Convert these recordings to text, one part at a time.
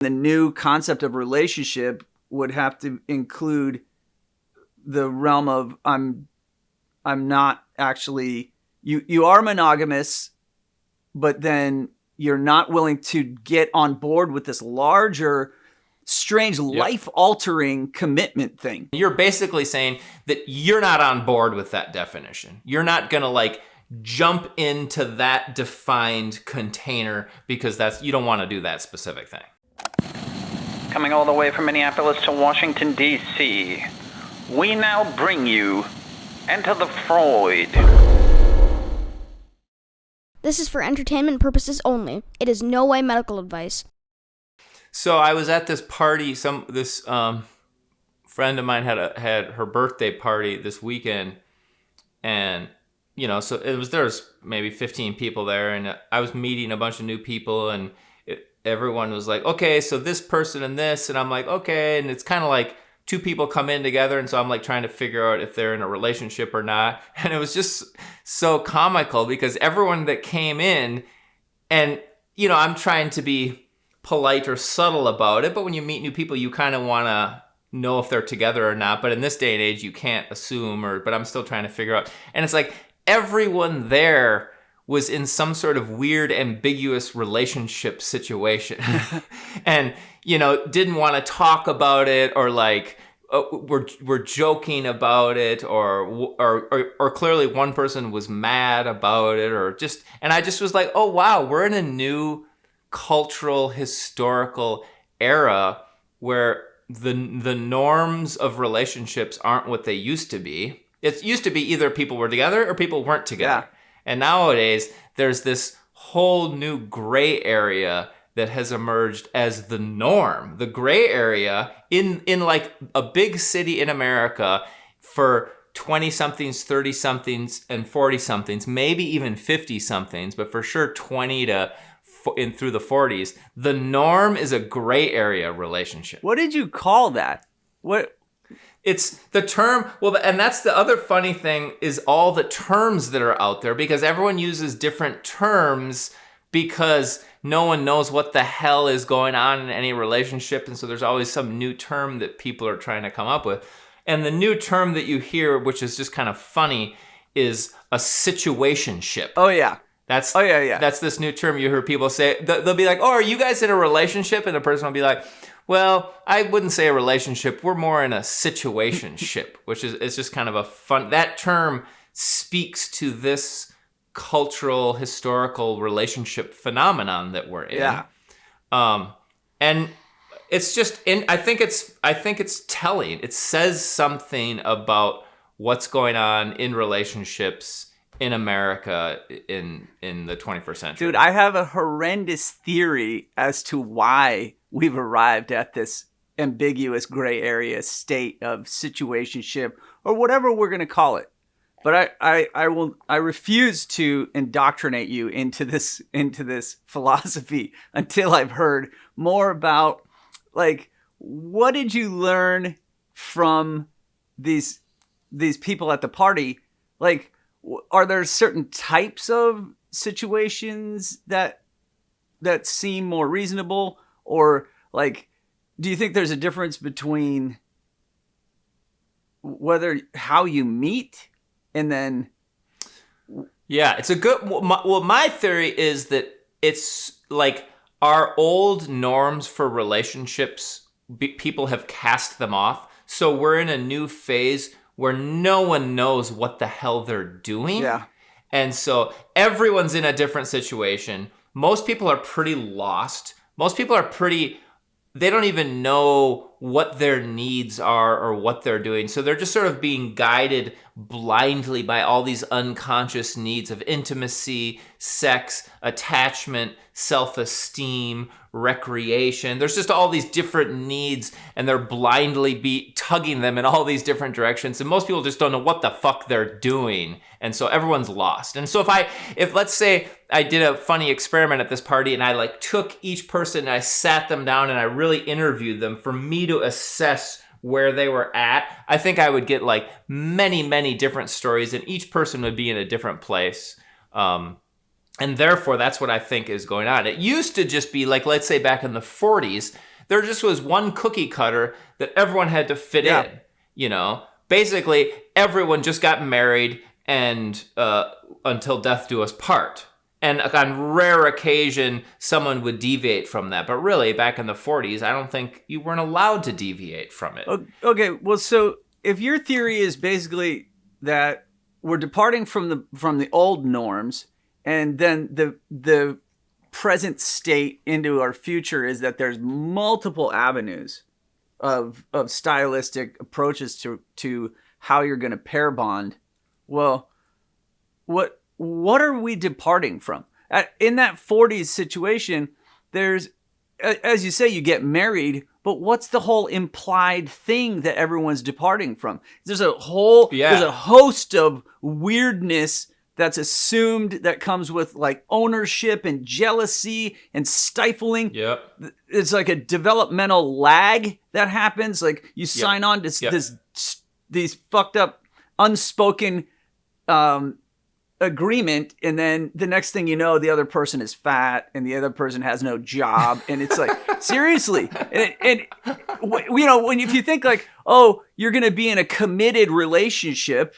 The new concept of relationship would have to include the realm of I'm not actually you are monogamous, but then you're not willing to get on board with this larger, strange, life-altering commitment thing. You're basically saying that you're not on board with that definition. You're not going to like jump into that defined container because you don't want to do that specific thing. Coming all the way from Minneapolis to Washington, D.C., we now bring you Enter the Freud. This is for entertainment purposes only. It is no way medical advice. So I was at this party. This friend of mine had her birthday party this weekend, and so there was maybe 15 people there, and I was meeting a bunch of new people, and everyone was like, okay, so this person and this, and I'm like, okay, and it's kind of like two people come in together, and so I'm like trying to figure out if they're in a relationship or not, and it was just so comical because everyone that came in, and I'm trying to be polite or subtle about it, but when you meet new people, you kind of want to know if they're together or not, but in this day and age, you can't assume, but I'm still trying to figure out, and it's like everyone there was in some sort of weird, ambiguous relationship situation and, didn't want to talk about it or like, we're joking about it or clearly one person was mad about it and I just was like, oh, wow, we're in a new cultural, historical era where the norms of relationships aren't what they used to be. It used to be either people were together or people weren't together. Yeah. And nowadays, there's this whole new gray area that has emerged as the norm. The gray area in like a big city in America for 20-somethings, 30-somethings, and 40-somethings, maybe even 50-somethings, but for sure 20 to through the 40s, the norm is a gray area relationship. What did you call that? What? It's the term, and that's the other funny thing is all the terms that are out there because everyone uses different terms because no one knows what the hell is going on in any relationship. And so there's always some new term that people are trying to come up with. And the new term that you hear, which is just kind of funny, is a situationship. Oh, yeah. That's this new term you hear people say. They'll be like, oh, are you guys in a relationship? And the person will be like, well, I wouldn't say a relationship. We're more in a situationship, which is it's just kind of a fun. That term speaks to this cultural, historical relationship phenomenon that we're in. Yeah. And it's just I think it's telling. It says something about what's going on in relationships in America in the 21st century. Dude, I have a horrendous theory as to why we've arrived at this ambiguous gray area state of situationship or whatever we're going to call it. But I refuse to indoctrinate you into this philosophy until I've heard more about like what did you learn from these people at the party? Like, are there certain types of situations that seem more reasonable, or like, do you think there's a difference between how you meet and then? Yeah, it's a good. Well, my theory is that it's like our old norms for relationships. People have cast them off, so we're in a new phase where no one knows what the hell they're doing. Yeah. And so everyone's in a different situation. Most people are pretty lost. Most people are they don't even know what their needs are or what they're doing. So they're just sort of being guided blindly by all these unconscious needs of intimacy, sex, attachment, self-esteem, recreation. There's just all these different needs, and they're blindly tugging them in all these different directions. And most people just don't know what the fuck they're doing. And so everyone's lost. And so if let's say I did a funny experiment at this party and I like took each person and I sat them down and I really interviewed them for me to assess where they were at, I think I would get like many, many different stories, and each person would be in a different place. And therefore, that's what I think is going on. It used to just be like, let's say back in the 40s, There just was one cookie cutter that everyone had to fit Yeah. in, Basically, everyone just got married and until death do us part. And on rare occasion, someone would deviate from that. But really, back in the 40s, I don't think you weren't allowed to deviate from it. Okay, well, so if your theory is basically that we're departing from the old norms, and then the present state into our future is that there's multiple avenues of stylistic approaches to how you're going to pair bond. Well, what are we departing from? In that 40s situation, there's, as you say, you get married, but what's the whole implied thing that everyone's departing from? There's a host of weirdness that's assumed that comes with like ownership and jealousy and stifling. Yep. It's like a developmental lag that happens. Like you sign on to these fucked up unspoken agreement, and then the next thing you know, the other person is fat and the other person has no job, and it's like seriously. And if you think like, oh, you're going to be in a committed relationship,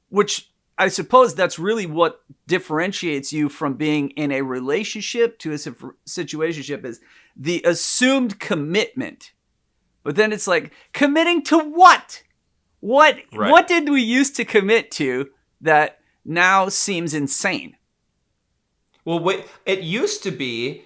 which I suppose that's really what differentiates you from being in a relationship to a situationship is the assumed commitment. But then it's like, committing to what? What did we used to commit to that now seems insane? Well, wait, it used to be,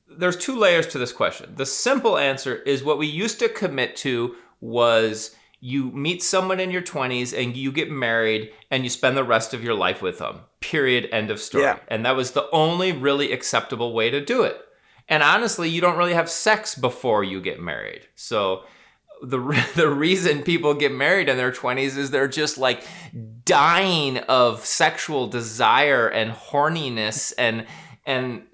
there's two layers to this question. The simple answer is what we used to commit to was you meet someone in your 20s and you get married and you spend the rest of your life with them. Period. End of story. Yeah. And that was the only really acceptable way to do it. And honestly, you don't really have sex before you get married. So the reason people get married in their 20s is they're just like dying of sexual desire and horniness, and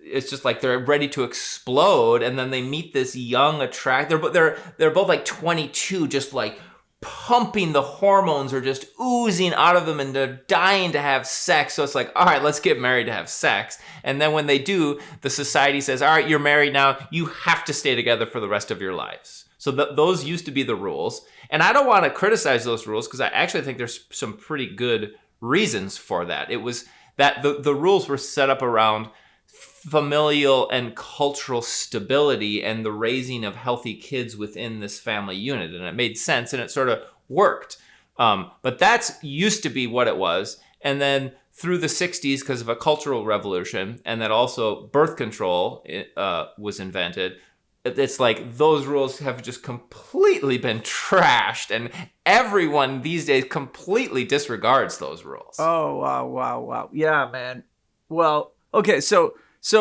it's just like they're ready to explode, and then they meet this young they're both like 22, just like pumping, the hormones are just oozing out of them and they're dying to have sex. So it's like, all right, let's get married to have sex. And then when they do, the society says, all right, you're married now, you have to stay together for the rest of your lives. So those used to be the rules. And I don't want to criticize those rules because I actually think there's some pretty good reasons for that. It was that the rules were set up around familial and cultural stability and the raising of healthy kids within this family unit. And it made sense and it sort of worked. But that's used to be what it was. And then through the 60s, because of a cultural revolution, and that also birth control was invented, it's like those rules have just completely been trashed, and everyone these days completely disregards those rules. Oh, wow. Yeah, man. Well, okay, so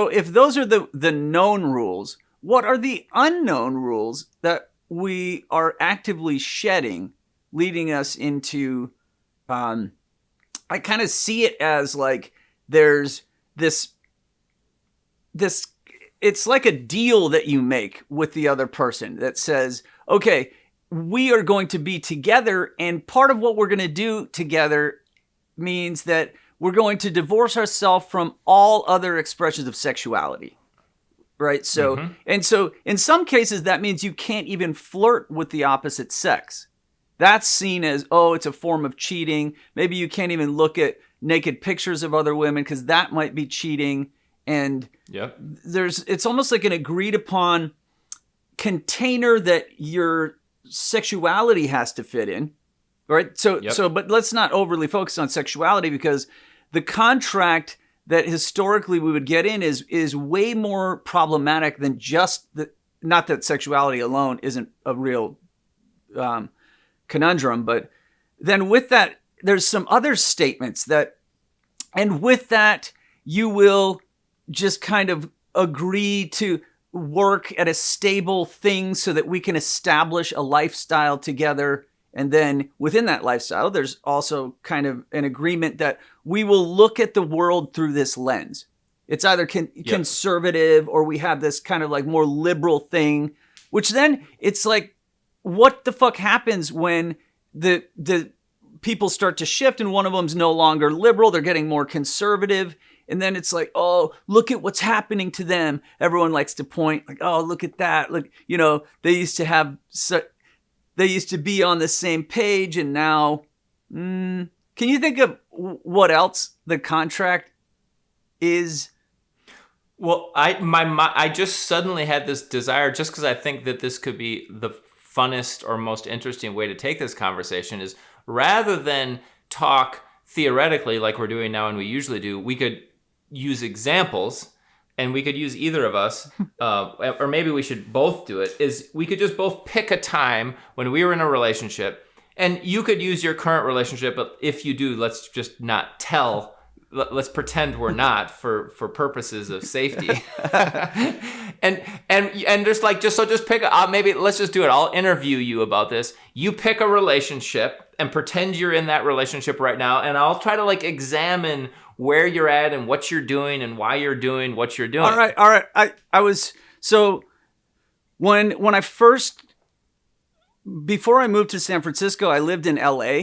if those are the known rules, what are the unknown rules that we are actively shedding, leading us into, I kind of see it as like there's this, it's like a deal that you make with the other person that says, okay, we are going to be together, and part of what we're going to do together means that we're going to divorce ourselves from all other expressions of sexuality, right? So, and so in some cases, that means you can't even flirt with the opposite sex. That's seen as, oh, it's a form of cheating. Maybe you can't even look at naked pictures of other women because that might be cheating. And it's almost like an agreed upon container that your sexuality has to fit in, right? So, but let's not overly focus on sexuality, because the contract that historically we would get in is way more problematic than just not that sexuality alone isn't a real conundrum, but then with that, there's some other statements and with that, you will just kind of agree to work at a stable thing so that we can establish a lifestyle together. And then within that lifestyle, there's also kind of an agreement that we will look at the world through this lens. It's either conservative, or we have this kind of like more liberal thing, which then it's like, what the fuck happens when the people start to shift and one of them's no longer liberal, they're getting more conservative. And then it's like, oh, look at what's happening to them. Everyone likes to point like, oh, look at that. Look, they used to be on the same page, and now, can you think of what else the contract is? Well, I just suddenly had this desire, just because I think that this could be the funnest or most interesting way to take this conversation, is rather than talk theoretically like we're doing now and we usually do, we could use examples, and we could use either of us, or maybe we should both do it, is we could just both pick a time when we were in a relationship, and you could use your current relationship, but if you do, let's just not tell. Let's pretend we're not for purposes of safety. and just pick maybe let's just do it. I'll interview you about this. You pick a relationship and pretend you're in that relationship right now, and I'll try to examine where you're at and what you're doing and why you're doing what you're doing. All right. I was so when I first, before I moved to San Francisco, I lived in LA,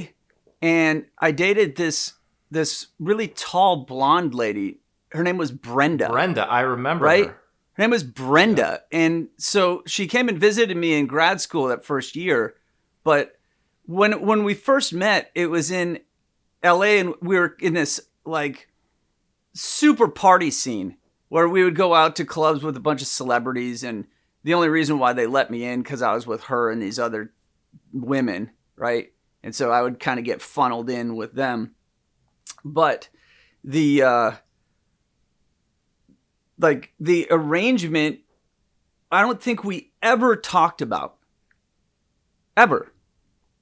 and I dated this really tall blonde lady. Her name was Brenda. I remember right? her. Her name was Brenda. Yeah. And so she came and visited me in grad school that first year. But when we first met, it was in LA, and we were in this super party scene where we would go out to clubs with a bunch of celebrities. And the only reason why they let me in because I was with her and these other women, right? And so I would kind of get funneled in with them. But the arrangement, I don't think we ever talked about. Ever.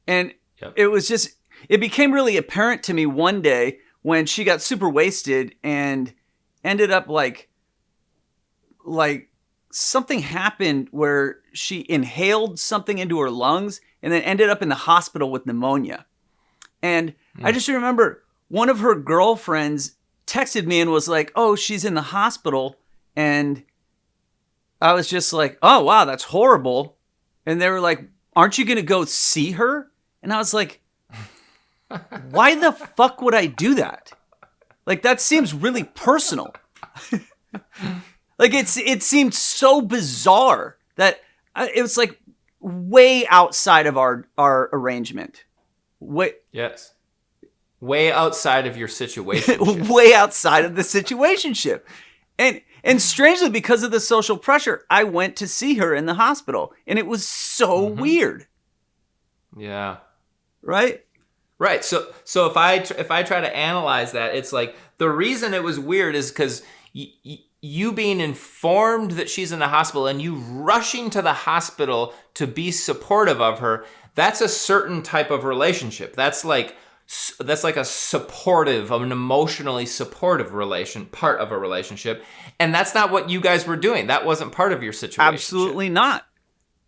And It was just, it became really apparent to me one day when she got super wasted and ended up like something happened where she inhaled something into her lungs and then ended up in the hospital with pneumonia. And I just remember one of her girlfriends texted me and was like, oh, she's in the hospital. And I was just like, oh, wow, that's horrible. And they were like, aren't you going to go see her? And I was like, why the fuck would I do that? That seems really personal. It seemed so bizarre that it was way outside of our arrangement. Yes. Way outside of your situation. Way outside of the situationship. And strangely, because of the social pressure, I went to see her in the hospital. And it was so weird. Yeah. Right? Right. So if I try to analyze that, it's the reason it was weird is because you being informed that she's in the hospital and you rushing to the hospital to be supportive of her, that's a certain type of relationship. That's like a supportive, an emotionally supportive part of a relationship. And that's not what you guys were doing. That wasn't part of your situation. Absolutely not.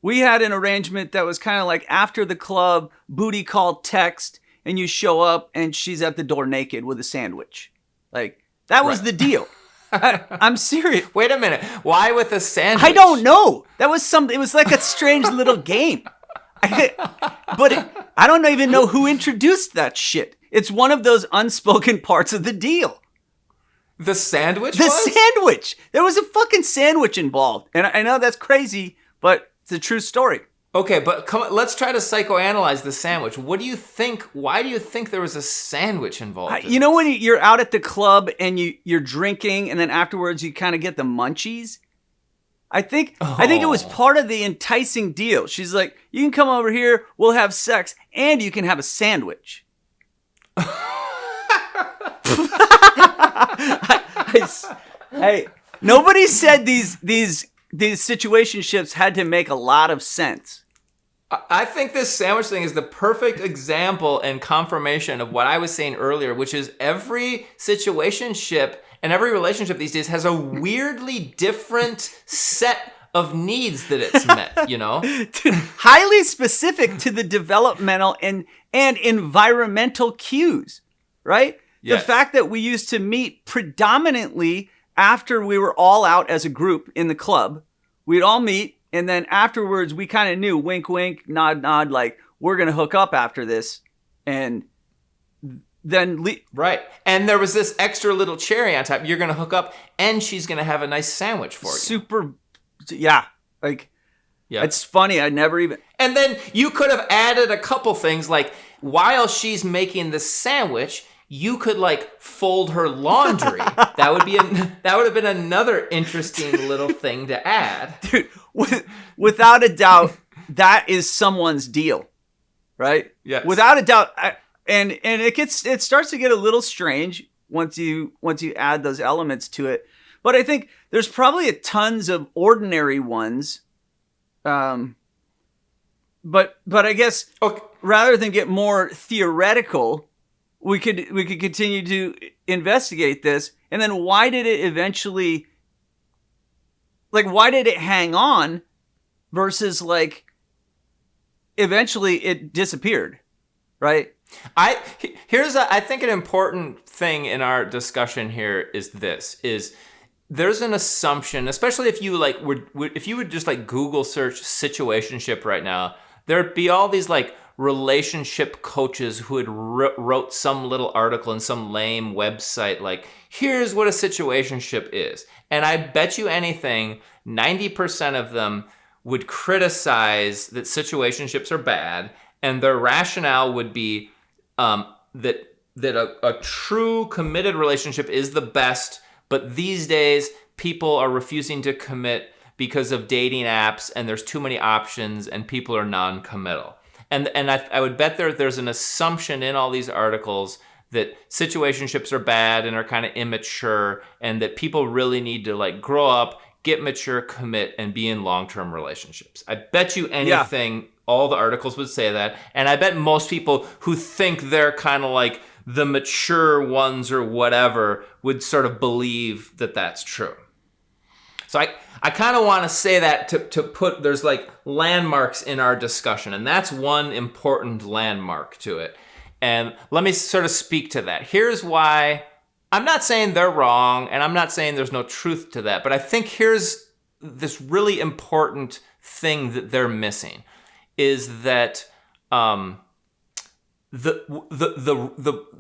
We had an arrangement that was kind of after the club, booty call text, and you show up and she's at the door naked with a sandwich. That was the deal. I'm serious. Wait a minute. Why with a sandwich? I don't know. That was it was like a strange little game. But I don't even know who introduced that shit. It's one of those unspoken parts of the deal. The sandwich? Sandwich. There was a fucking sandwich involved. And I know that's crazy, but it's a true story. Okay, but come on, let's try to psychoanalyze the sandwich. What do you think? Why do you think there was a sandwich involved? You know when you're out at the club and you're drinking and then afterwards you kind of get the munchies? I think it was part of the enticing deal. She's like, you can come over here, we'll have sex, and you can have a sandwich. Hey, nobody said these situationships had to make a lot of sense. I think this sandwich thing is the perfect example and confirmation of what I was saying earlier, which is every situationship and every relationship these days has a weirdly different set of needs that it's met, you know? Highly specific to the developmental and environmental cues, right? Yes. The fact that we used to meet predominantly after we were all out as a group in the club. We'd all meet, and then afterwards we kind of knew, wink, wink, nod, nod, we're going to hook up after this. And then right. And there was this extra little cherry on top. You're going to hook up, and she's going to have a nice sandwich for you. Yeah. Like, yeah. It's funny. I never even. And then you could have added a couple things, like while she's making the sandwich, you could like fold her laundry. that would have been another interesting little thing to add. Dude, without a doubt, that is someone's deal, right? Yes. Without a doubt, and it starts to get a little strange once you add those elements to it. But I think there's probably tons of ordinary ones. But I guess rather than get more theoretical, we could continue to investigate this. And then why did it hang on versus like eventually it disappeared, right? I think an important thing in our discussion here is there's an assumption, especially if you if you would just like Google search situationship right now, there'd be all these like relationship coaches who had wrote some little article in some lame website like, here's what a situationship is. And I bet you anything, 90% of them would criticize that situationships are bad, and their rationale would be that a true committed relationship is the best. But these days, people are refusing to commit because of dating apps, and there's too many options, and people are non-committal. And I would bet there's an assumption in all these articles that situationships are bad and are kind of immature, and that people really need to like grow up, get mature, commit, and be in long-term relationships. I bet you anything, all the articles would say that. And I bet most people who think they're kind of like the mature ones or whatever would sort of believe that that's true. So I kind of want to say that to put, there's like landmarks in our discussion, and that's one important landmark to it. And let me sort of speak to that. Here's why. I'm not saying they're wrong, and I'm not saying there's no truth to that, but I think here's this really important thing that they're missing is that the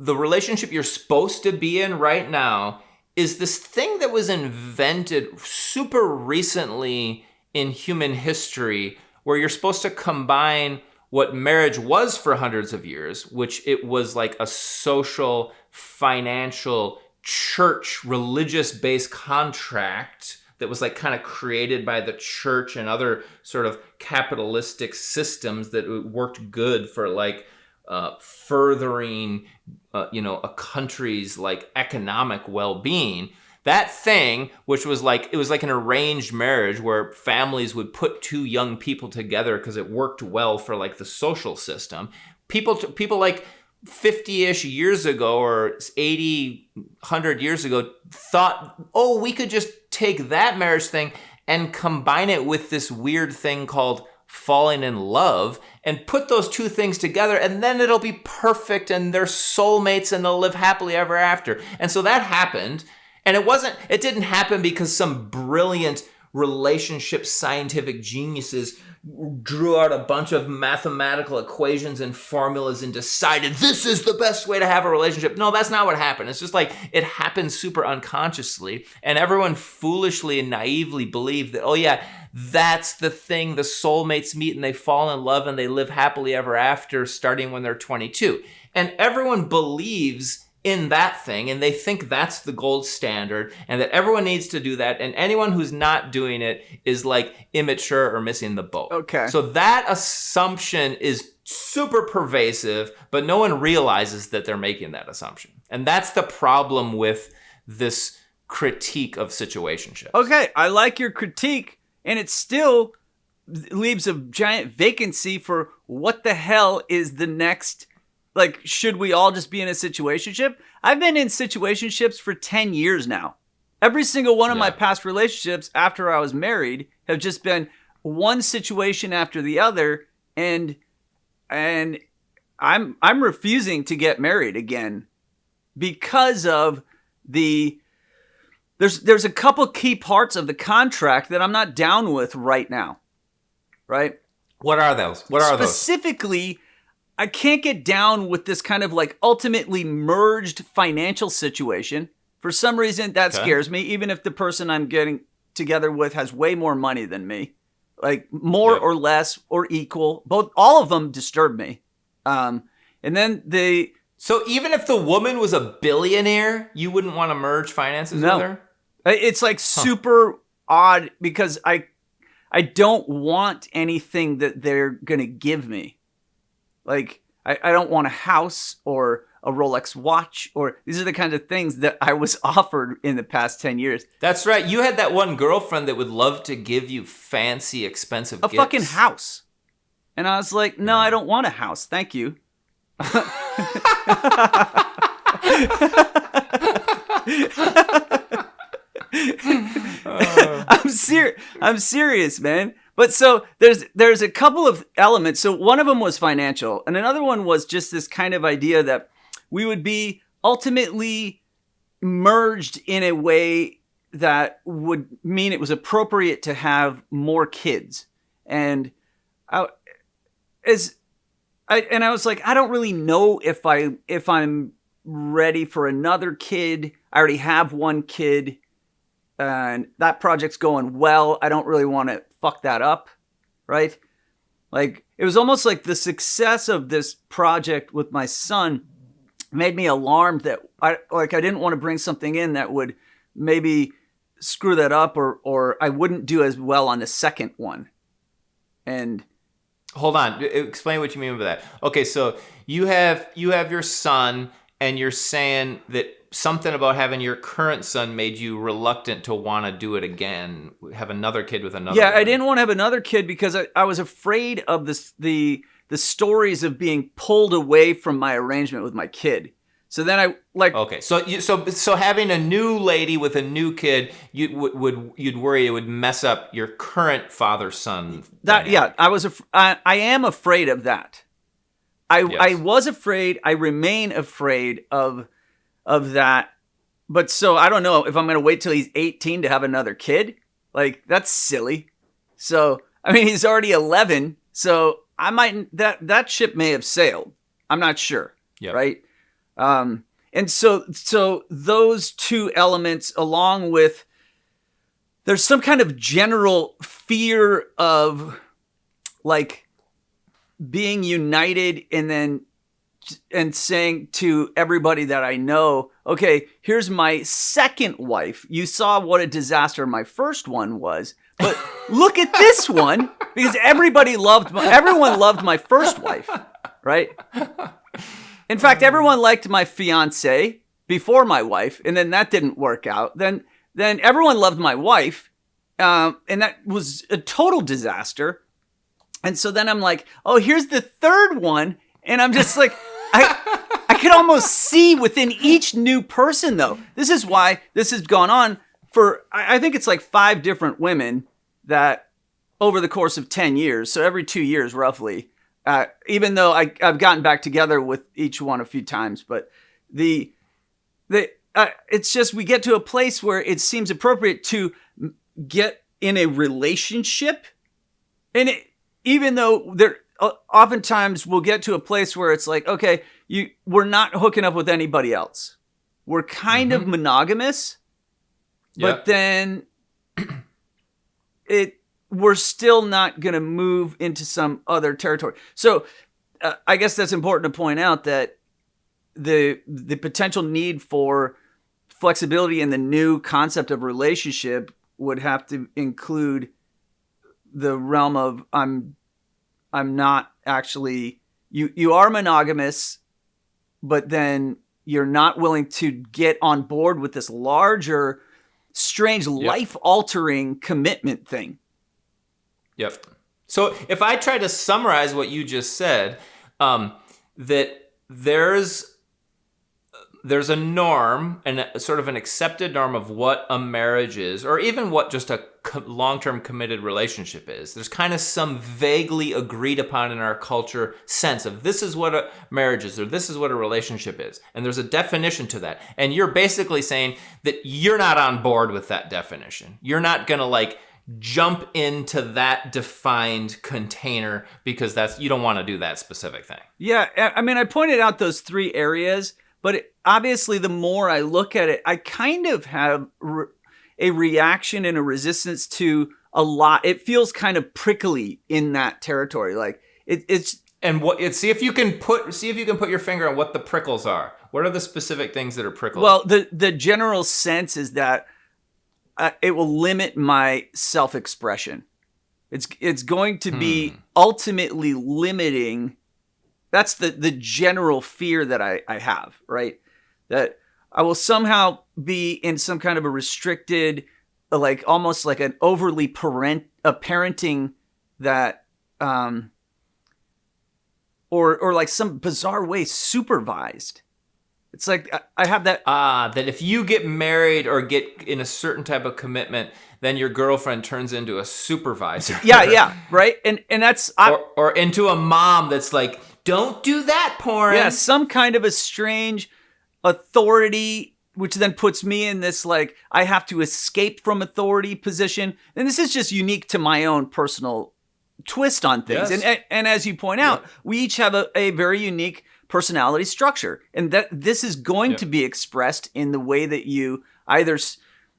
relationship you're supposed to be in right now is this thing that was invented super recently in human history, where you're supposed to combine what marriage was for hundreds of years, which it was like a social, financial, church, religious-based contract that was like kind of created by the church and other sort of capitalistic systems that worked good for like furthering, a country's like economic well-being. That thing, which was like, it was like an arranged marriage where families would put two young people together because it worked well for like the social system. People like 50-ish years ago or 80, 100 years ago thought, oh, we could just take that marriage thing and combine it with this weird thing called falling in love and put those two things together, and then it'll be perfect and they're soulmates and they'll live happily ever after. And so that happened. And it didn't happen because some brilliant relationship scientific geniuses drew out a bunch of mathematical equations and formulas and decided this is the best way to have a relationship. No, that's not what happened. It's just like it happened super unconsciously, and everyone foolishly and naively believed that, oh yeah, that's the thing. The soulmates meet and they fall in love and they live happily ever after starting when they're 22. And everyone believes in that thing, and they think that's the gold standard and that everyone needs to do that, and anyone who's not doing it is like immature or missing the boat. Okay. So that assumption is super pervasive, but no one realizes that they're making that assumption. And that's the problem with this critique of situationships. Okay, I like your critique, and it still leaves a giant vacancy for what the hell is the next. Like, should we all just be in a situationship? I've been in situationships for 10 years now. Every single one of my past relationships after I was married have just been one situation after the other, and I'm refusing to get married again because of there's a couple key parts of the contract that I'm not down with right now. Right? What are those? Specifically, I can't get down with this kind of like ultimately merged financial situation. For some reason, that scares me, even if the person I'm getting together with has way more money than me. Like more or less or equal. All of them disturb me. And then So even if the woman was a billionaire, you wouldn't want to merge finances with her? It's like super odd because I don't want anything that they're going to give me. Like, I don't want a house or a Rolex watch, or these are the kinds of things that I was offered in the past 10 years. That's right. You had that one girlfriend that would love to give you fancy, expensive gifts. A fucking house. And I was like, no, I don't want a house. Thank you. I'm serious, man. But so there's a couple of elements. So one of them was financial, and another one was just this kind of idea that we would be ultimately merged in a way that would mean it was appropriate to have more kids. And I was like, I don't really know if I'm ready for another kid. I already have one kid, and that project's going well. I don't really want to fuck that up, right? Like, it was almost like the success of this project with my son made me alarmed that I didn't want to bring something in that would maybe screw that up, or I wouldn't do as well on the second one. And hold on, explain what you mean by that. Okay, so you have your son, and you're saying that something about having your current son made you reluctant to want to do it again, have another kid with another one. I didn't want to have another kid because I was afraid of the stories of being pulled away from my arrangement with my kid. So then I like... Okay, so having a new lady with a new kid, you'd worry it would mess up your current father-son dynamic. Yeah, I am afraid of that. I was afraid. I remain afraid of that. But so I don't know if I'm going to wait till he's 18 to have another kid. Like, that's silly. So, I mean, he's already 11. So I might, that ship may have sailed. I'm not sure. Yep. Right. And so those two elements, along with, there's some kind of general fear of like being united and saying to everybody that I know, okay, here's my second wife. You saw what a disaster my first one was, but look at this one, because everyone loved my first wife, right? In fact, everyone liked my fiance before my wife, and then that didn't work out. Then everyone loved my wife, and that was a total disaster. And so then I'm like, oh, here's the third one, and I'm just like, I could almost see within each new person, though. This is why this has gone on for, I think it's like 5 different women that over the course of 10 years, so every 2 years roughly, even though I've gotten back together with each one a few times, but it's just we get to a place where it seems appropriate to get in a relationship, and even though there oftentimes we'll get to a place where it's like, okay, we're not hooking up with anybody else. We're kind of monogamous, but then we're still not going to move into some other territory. So I guess that's important to point out that the potential need for flexibility in the new concept of relationship would have to include the realm of I'm not actually, you are monogamous, but then you're not willing to get on board with this larger, strange, life-altering commitment thing. Yep. So if I try to summarize what you just said, that there's a norm and sort of an accepted norm of what a marriage is, or even what just a long-term committed relationship is. There's kind of some vaguely agreed upon in our culture sense of this is what a marriage is, or this is what a relationship is. And there's a definition to that. And you're basically saying that you're not on board with that definition. You're not going to like jump into that defined container because you don't want to do that specific thing. Yeah, I mean, I pointed out those 3 areas, but obviously the more I look at it, I kind of have a reaction and a resistance to a lot. It feels kind of prickly in that territory. Like it's and see if you can put your finger on what the prickles are. What are the specific things that are prickles? Well, the general sense is that it will limit my self-expression. It's going to be ultimately limiting. That's the general fear that I have, right? That I will somehow be in some kind of a restricted, like almost like an overly parenting that, or like some bizarre way supervised. It's like I have that. That if you get married or get in a certain type of commitment, then your girlfriend turns into a supervisor. Yeah, right. And that's or into a mom that's like, don't do that, porn. Yeah, some kind of a strange authority, which then puts me in this like I have to escape from authority position. And this is just unique to my own personal twist on things. Yes. And as you point out, we each have a very unique personality structure, and that this is going to be expressed in the way that you either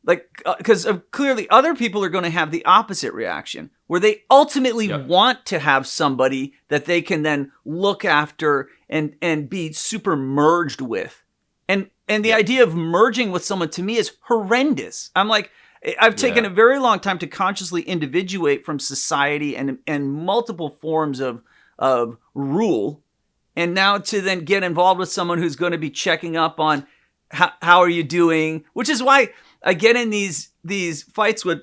because clearly other people are going to have the opposite reaction where they ultimately want to have somebody that they can then look after and be super merged with. And the idea of merging with someone to me is horrendous. I'm like, I've taken a very long time to consciously individuate from society and multiple forms of rule. And now to then get involved with someone who's going to be checking up on how are you doing, which is why I get in these fights with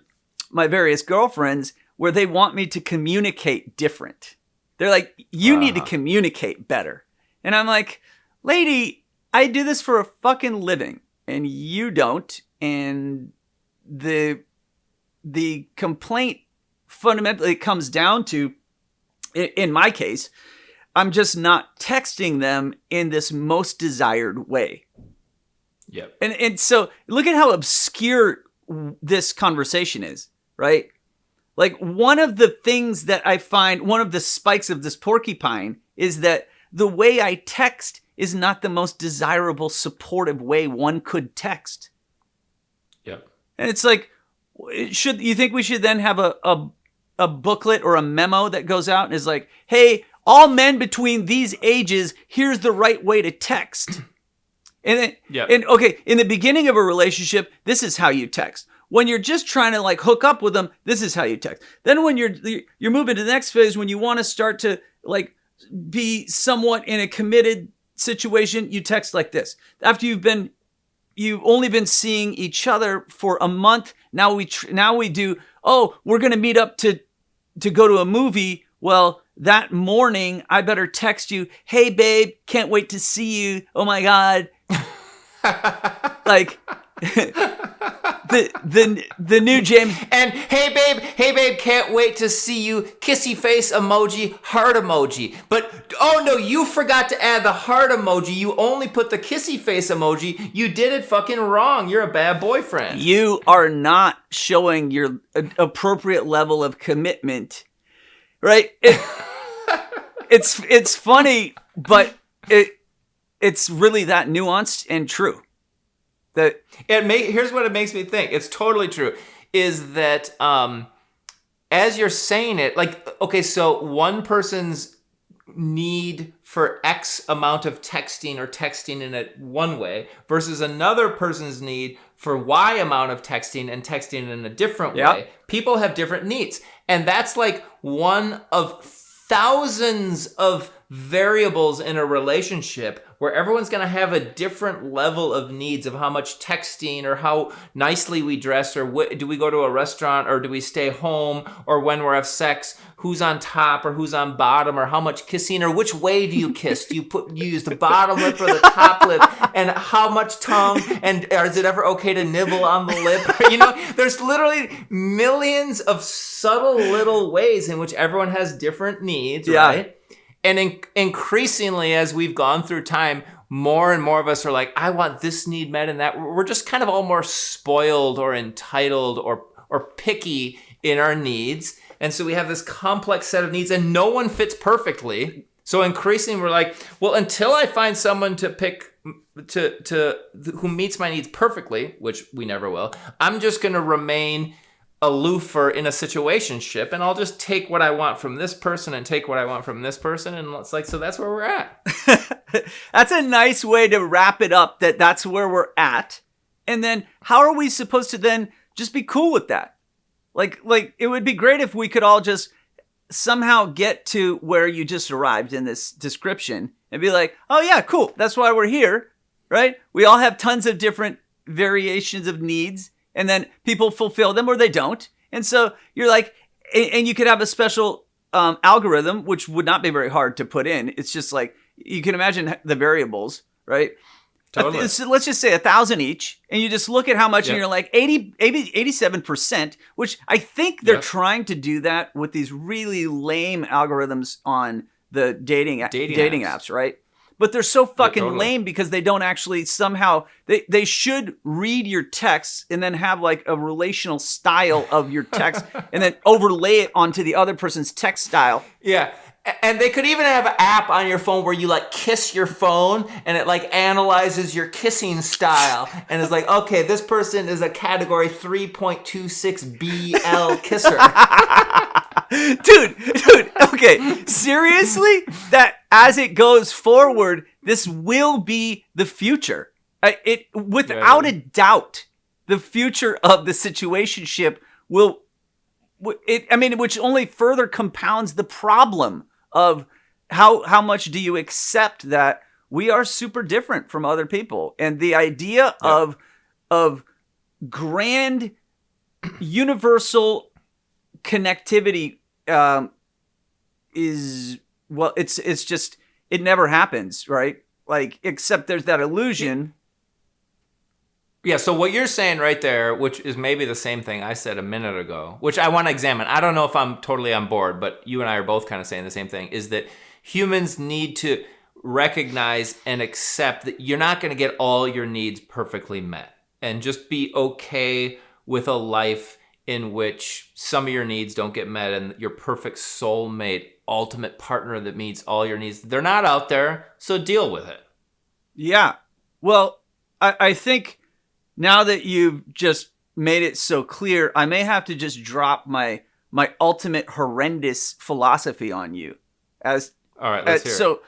my various girlfriends where they want me to communicate different. They're like, you need to communicate better. And I'm like, lady, I do this for a fucking living and you don't. And the complaint fundamentally comes down to, in my case, I'm just not texting them in this most desired way. Yep. And so look at how obscure this conversation is, right? Like one of the things that I find, one of the spikes of this porcupine is that the way I text is not the most desirable, supportive way one could text. Yep. And it's like, should you think we should then have a booklet or a memo that goes out and is like, hey, all men between these ages, here's the right way to text. And then, okay, in the beginning of a relationship, this is how you text. When you're just trying to like hook up with them, this is how you text. Then when you're moving to the next phase, when you want to start to like be somewhat in a committed situation, you text like this. After you've only been seeing each other for a month. Now we do, we're going to meet up to go to a movie. Well, that morning, I better text you, hey, babe, can't wait to see you. Oh, my God. Like, the new James. And, hey, babe, can't wait to see you. Kissy face emoji, heart emoji. But, oh, no, you forgot to add the heart emoji. You only put the kissy face emoji. You did it fucking wrong. You're a bad boyfriend. You are not showing your appropriate level of commitment. Right? It's funny, but it's really that nuanced and true. That here's what it makes me think. It's totally true. Is that as you're saying it, like, okay, so one person's need for X amount of texting or texting in a one way versus another person's need for Y amount of texting and texting in a different way. People have different needs. And that's like one of thousands of variables in a relationship where everyone's going to have a different level of needs of how much texting or how nicely we dress or do we go to a restaurant or do we stay home or when we have sex, who's on top or who's on bottom or how much kissing or which way do you kiss? Do you use the bottom lip or the top lip and how much tongue and is it ever okay to nibble on the lip? You know, there's literally millions of subtle little ways in which everyone has different needs, right? And increasingly, as we've gone through time, more and more of us are like, I want this need met and that. We're just kind of all more spoiled or entitled or picky in our needs. And so we have this complex set of needs and no one fits perfectly. So increasingly we're like, well, until I find someone to pick who meets my needs perfectly, which we never will, I'm just going to remain aloofer in a situationship, and I'll just take what I want from this person and take what I want from this person, and it's like, so that's where we're at. That's a nice way to wrap it up, that's where we're at. And then how are we supposed to then just be cool with that? Like it would be great if we could all just somehow get to where you just arrived in this description and be like, oh yeah, cool, that's why we're here, right? We all have tons of different variations of needs, and then people fulfill them or they don't. And so you're like, and you could have a special algorithm, which would not be very hard to put in. It's just like, you can imagine the variables, right? Totally. So let's just say 1,000 each, and you just look at how much, and you're like 87%, which I think they're trying to do that with these really lame algorithms on the dating apps, right? But they're so fucking lame because they don't actually somehow, they should read your texts and then have like a relational style of your text and then overlay it onto the other person's text style. Yeah. And they could even have an app on your phone where you like kiss your phone and it like analyzes your kissing style and is like, okay, this person is a category 3.26 BL kisser. Dude, okay, seriously? That as it goes forward, this will be the future. Without a doubt, the future of the situationship will, which only further compounds the problem of how much do you accept that we are super different from other people, and the idea of grand universal connectivity is, well, it's just, it never happens, right? Like, except there's that illusion. Yeah, so what you're saying right there, which is maybe the same thing I said a minute ago, which I want to examine. I don't know if I'm totally on board, but you and I are both kind of saying the same thing, is that humans need to recognize and accept that you're not going to get all your needs perfectly met, and just be okay with a life in which some of your needs don't get met, and your perfect soulmate, ultimate partner that meets all your needs, they're not out there, so deal with it. Yeah. Well, I think now that you've just made it so clear, I may have to just drop my ultimate horrendous philosophy on you. All right, let's hear it. So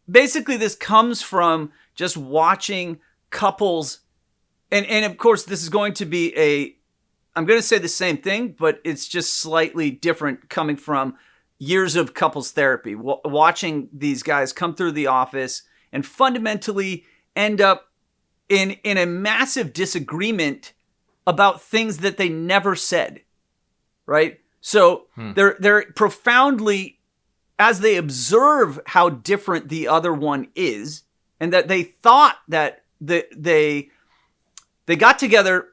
basically this comes from just watching couples, and of course this is going to be I'm going to say the same thing, but it's just slightly different coming from years of couples therapy, watching these guys come through the office and fundamentally end up in a massive disagreement about things that they never said, right? So they're profoundly, as they observe how different the other one is, and that they thought that they got together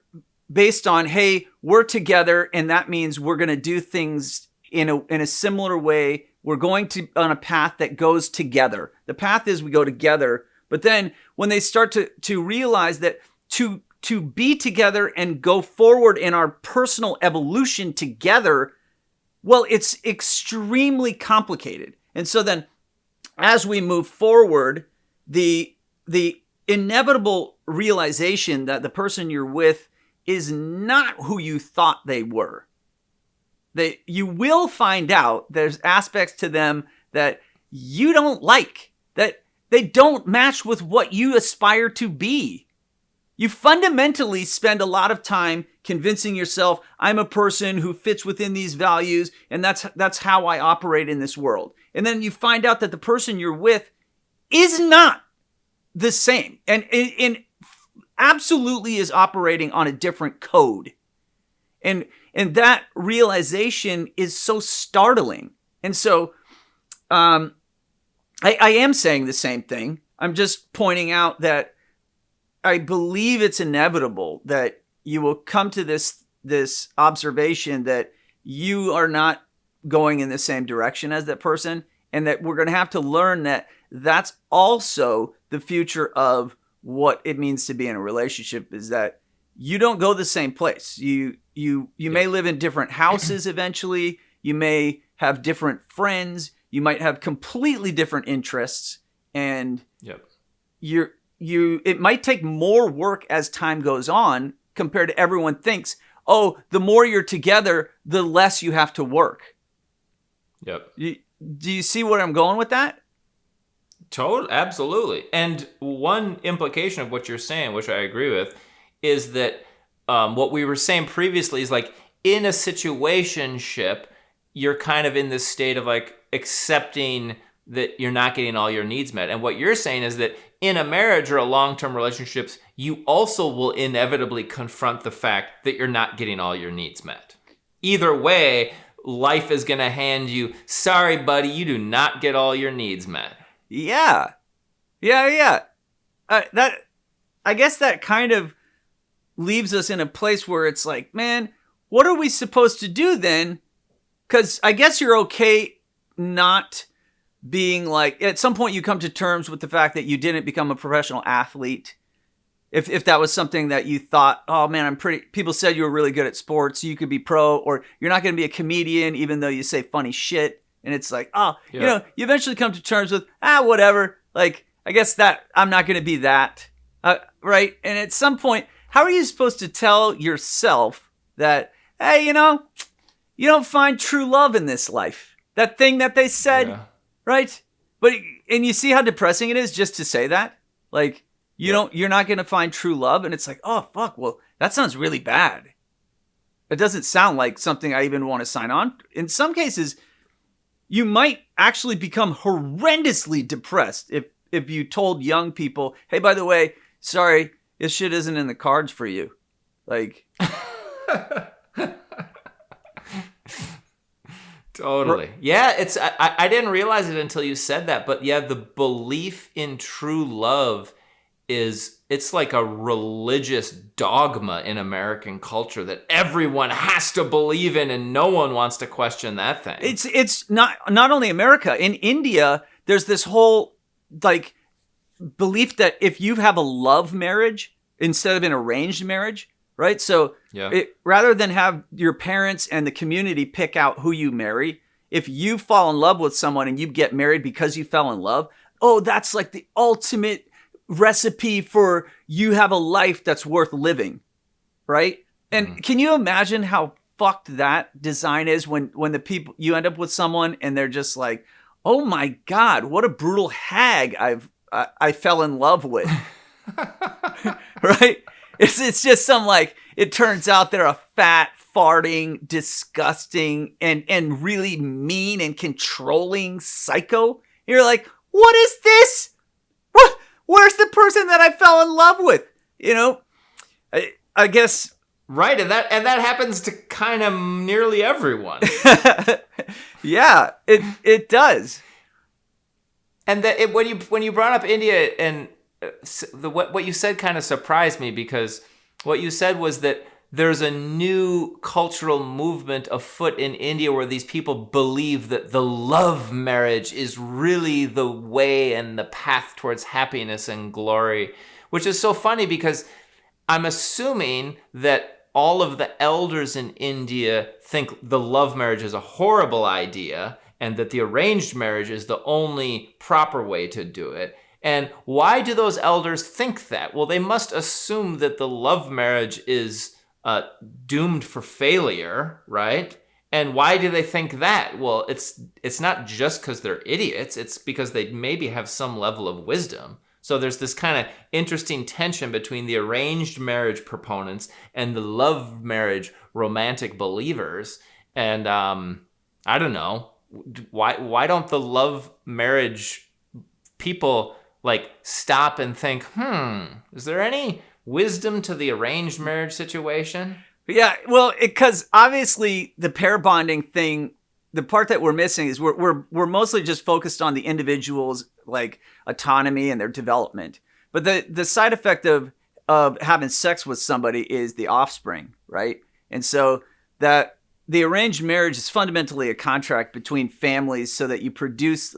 based on, hey, we're together, and that means we're going to do things in a similar way. We're going to on a path that goes together. The path is we go together. But then when they start to realize that to be together and go forward in our personal evolution together, well, it's extremely complicated. And so then as we move forward, the inevitable realization that the person you're with is not who you thought they were. You will find out there's aspects to them that you don't like, that they don't match with what you aspire to be. You fundamentally spend a lot of time convincing yourself, I'm a person who fits within these values, and that's how I operate in this world. And then you find out that the person you're with is not the same, and absolutely is operating on a different code. And that realization is so startling. And so I am saying the same thing. I'm just pointing out that I believe it's inevitable that you will come to this observation that you are not going in the same direction as that person, and that we're going to have to learn that that's also the future of what it means to be in a relationship, is that you don't go the same place. You you may live in different houses eventually. You may have different friends. You might have completely different interests, and it might take more work as time goes on compared to everyone thinks. Oh, the more you're together, the less you have to work. Yep. Do you see where I'm going with that? Absolutely. And one implication of what you're saying, which I agree with, is that what we were saying previously is like in a situationship, you're kind of in this state of like accepting that you're not getting all your needs met. And what you're saying is that in a marriage or a long-term relationships, you also will inevitably confront the fact that you're not getting all your needs met. Either way, life is going to hand you, sorry, buddy, you do not get all your needs met. Yeah. I guess that kind of leaves us in a place where it's like, man, what are we supposed to do then? Because I guess you're okay not being like, at some point you come to terms with the fact that you didn't become a professional athlete. If that was something that you thought, oh man, people said you were really good at sports, so you could be pro, or you're not going to be a comedian even though you say funny shit. And it's like, you eventually come to terms with, whatever. Like, I guess that I'm not going to be that. Right. And at some point, how are you supposed to tell yourself that, hey, you don't find true love in this life? That thing that they said, right? And you see how depressing it is just to say that? Like, you're not going to find true love. And it's like, oh, fuck, well, that sounds really bad. It doesn't sound like something I even want to sign on. In some cases, you might actually become horrendously depressed if you told young people, hey, by the way, sorry, this shit isn't in the cards for you. Like... Totally. Yeah, I didn't realize it until you said that, but yeah, the belief in true love it's like a religious dogma in American culture that everyone has to believe in and no one wants to question that thing. It's not only America. In India, there's this whole like belief that if you have a love marriage instead of an arranged marriage, right? So rather than have your parents and the community pick out who you marry, if you fall in love with someone and you get married because you fell in love, that's like the ultimate recipe for you have a life that's worth living, right? And can you imagine how fucked that design is when the people you end up with someone and they're just like, oh my God, what a brutal hag I fell in love with, right? It's just some like, it turns out they're a fat, farting, disgusting, and really mean and controlling psycho. You're like, what is this? What? Where's the person that I fell in love with? I guess. Right, and that happens to kind of nearly everyone. Yeah, it does. And when you brought up India and what you said kind of surprised me, because what you said was that there's a new cultural movement afoot in India where these people believe that the love marriage is really the way and the path towards happiness and glory, which is so funny because I'm assuming that all of the elders in India think the love marriage is a horrible idea and that the arranged marriage is the only proper way to do it. And why do those elders think that? Well, they must assume that the love marriage is doomed for failure, right? And why do they think that? Well, it's not just because they're idiots. It's because they maybe have some level of wisdom. So there's this kind of interesting tension between the arranged marriage proponents and the love marriage romantic believers. And I don't know, why don't the love marriage people like stop and think, is there any wisdom to the arranged marriage situation? Yeah, well, because obviously the pair bonding thing, the part that we're missing is we're mostly just focused on the individual's like autonomy and their development. But the side effect of having sex with somebody is the offspring, right? And so that the arranged marriage is fundamentally a contract between families so that you produce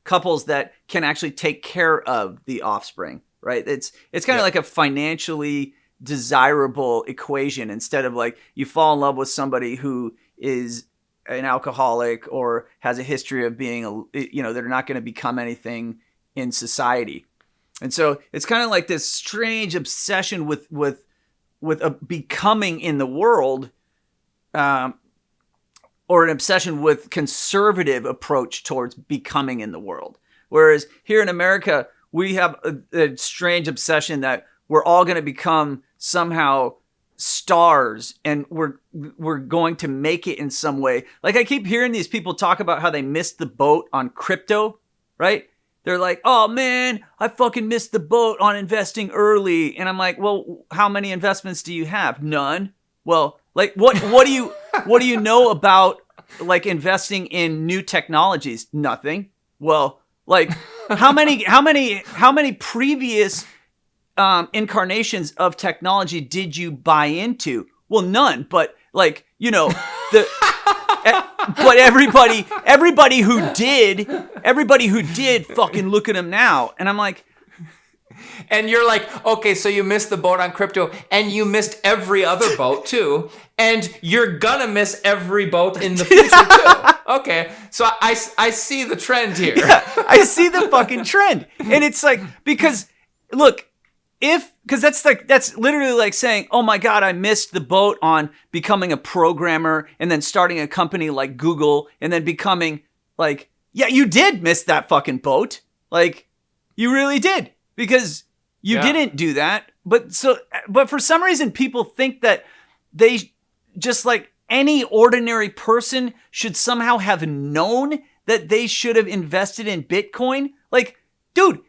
couples that can actually take care of the offspring, right? It's kind of like a financially desirable equation instead of like you fall in love with somebody who is an alcoholic or has a history of being they're not going to become anything in society. And so it's kind of like this strange obsession with a becoming in the world, or an obsession with conservative approach towards becoming in the world. Whereas here in America, we have a strange obsession that we're all going to become somehow stars and we're going to make it in some way. Like I keep hearing these people talk about how they missed the boat on crypto, right? They're like, oh man, I fucking missed the boat on investing early. And I'm like, well, how many investments do you have? None. Well, like what do you know about like investing in new technologies? Nothing. Well, like how many previous incarnations of technology did you buy into? Well, none. But like, but everybody who did fucking look at them now. And I'm like, and you're like, okay, so you missed the boat on crypto and you missed every other boat too. And you're gonna miss every boat in the future too. Okay, so I see the trend here. Yeah, I see the fucking trend. And it's like, because that's literally like saying, oh my God, I missed the boat on becoming a programmer and then starting a company like Google and then becoming like, yeah, you did miss that fucking boat. Like, you really did, because you didn't do that. But for some reason, people think that they just like any ordinary person should somehow have known that they should have invested in Bitcoin. Like, dude,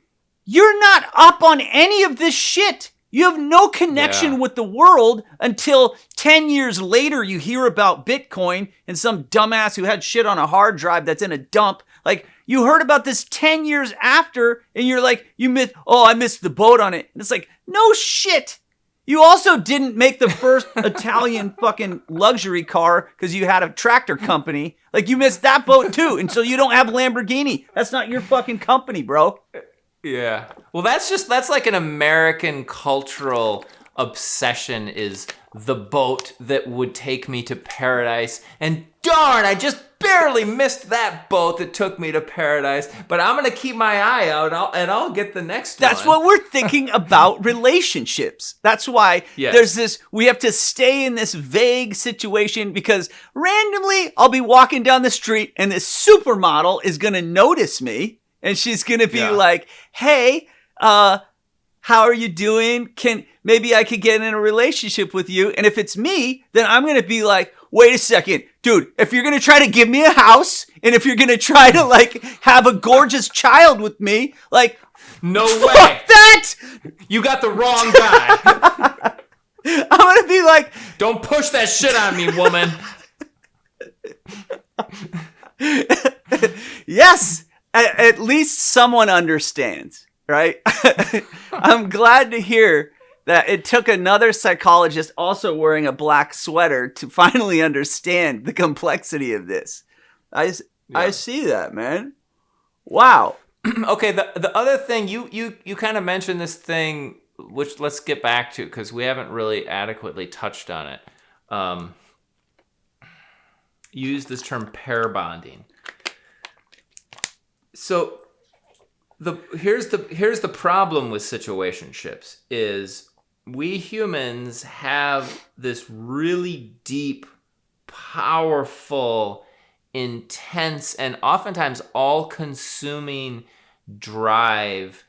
you're not up on any of this shit. You have no connection with the world until 10 years later you hear about Bitcoin and some dumbass who had shit on a hard drive that's in a dump. Like, you heard about this 10 years after and you're like, I missed the boat on it. And it's like, no shit. You also didn't make the first Italian fucking luxury car because you had a tractor company. Like, you missed that boat too. And so you don't have Lamborghini. That's not your fucking company, bro. Yeah. Well, that's like an American cultural obsession, is the boat that would take me to paradise. And darn, I just barely missed that boat that took me to paradise. But I'm going to keep my eye out and I'll get the next one. That's what we're thinking about relationships. That's why there's this, we have to stay in this vague situation, because randomly I'll be walking down the street and this supermodel is going to notice me. And she's going to be like, hey, how are you doing? Maybe I could get in a relationship with you. And if it's me, then I'm going to be like, wait a second, dude, if you're going to try to give me a house and if you're going to try to like have a gorgeous child with me, like, no way. Fuck that. You got the wrong guy. I'm going to be like, don't push that shit on me, woman. Yes. At least someone understands, right? I'm glad to hear that it took another psychologist also wearing a black sweater to finally understand the complexity of this. I see that, man. Wow. Okay, the other thing, you kind of mentioned this thing, which let's get back to, because we haven't really adequately touched on it. You used this term pair bonding. So here's the problem with situationships is we humans have this really deep, powerful, intense, and oftentimes all-consuming drive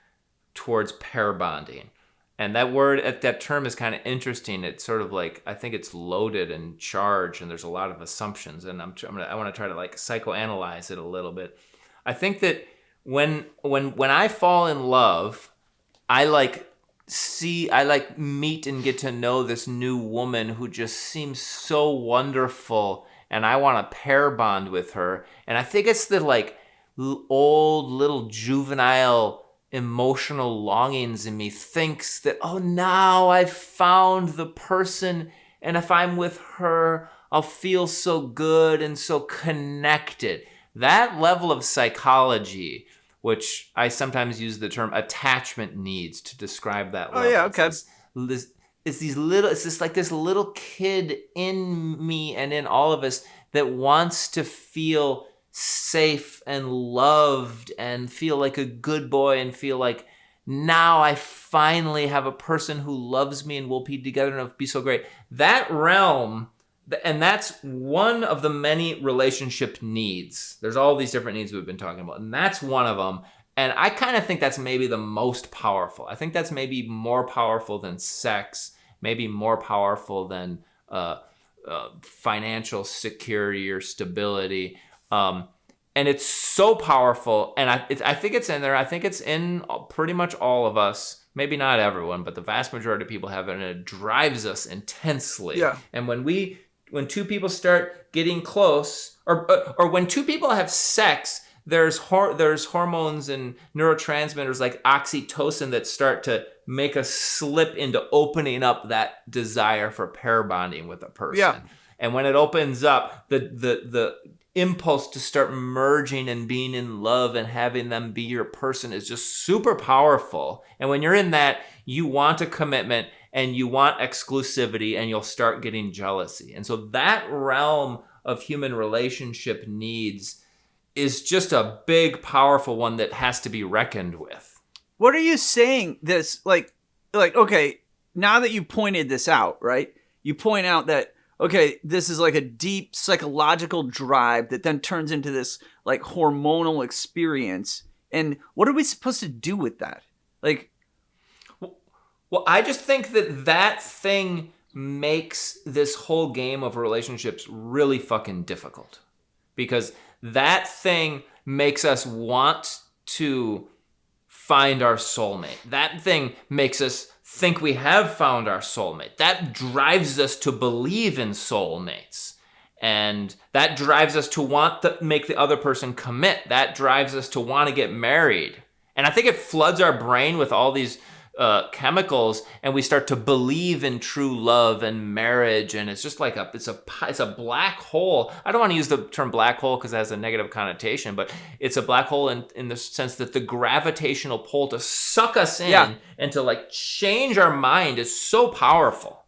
towards pair bonding. And that term is kind of interesting. It's sort of like, I think it's loaded and charged, and there's a lot of assumptions. And I want to try to like psychoanalyze it a little bit. I think that when I fall in love, I meet and get to know this new woman who just seems so wonderful, and I want to pair bond with her. And I think it's the like old little juvenile emotional longings in me thinks that, oh, now I've found the person, and if I'm with her, I'll feel so good and so connected. That level of psychology, which I sometimes use the term attachment needs to describe that level. Oh, yeah, okay. it's this little kid in me and in all of us that wants to feel safe and loved and feel like a good boy and feel like now I finally have a person who loves me and we'll be together and it'll be so great. That realm, and that's one of the many relationship needs. There's all these different needs we've been talking about, and that's one of them. And I kind of think that's maybe the most powerful. I think that's maybe more powerful than sex, maybe more powerful than financial security or stability. And it's so powerful, and I think it's in there. I think it's in pretty much all of us. Maybe not everyone, but the vast majority of people have it, and it drives us intensely. Yeah. And when two people start getting close, or when two people have sex, there's hormones and neurotransmitters like oxytocin that start to make us slip into opening up that desire for pair bonding with a person. Yeah. And when it opens up, the impulse to start merging and being in love and having them be your person is just super powerful. And when you're in that, you want a commitment and you want exclusivity, and you'll start getting jealousy. And so that realm of human relationship needs is just a big, powerful one that has to be reckoned with. What are you saying this, like, okay, now that you pointed this out, right? You point out that, okay, this is like a deep psychological drive that then turns into this like hormonal experience. And what are we supposed to do with that? Like, well, I just think that thing makes this whole game of relationships really fucking difficult, because that thing makes us want to find our soulmate. That thing makes us think we have found our soulmate. That drives us to believe in soulmates. And that drives us to want to make the other person commit. That drives us to want to get married. And I think it floods our brain with all these chemicals, and we start to believe in true love and marriage, and it's just like it's a black hole. I don't want to use the term black hole because it has a negative connotation, but it's a black hole in the sense that the gravitational pull to suck us in and to like change our mind is so powerful.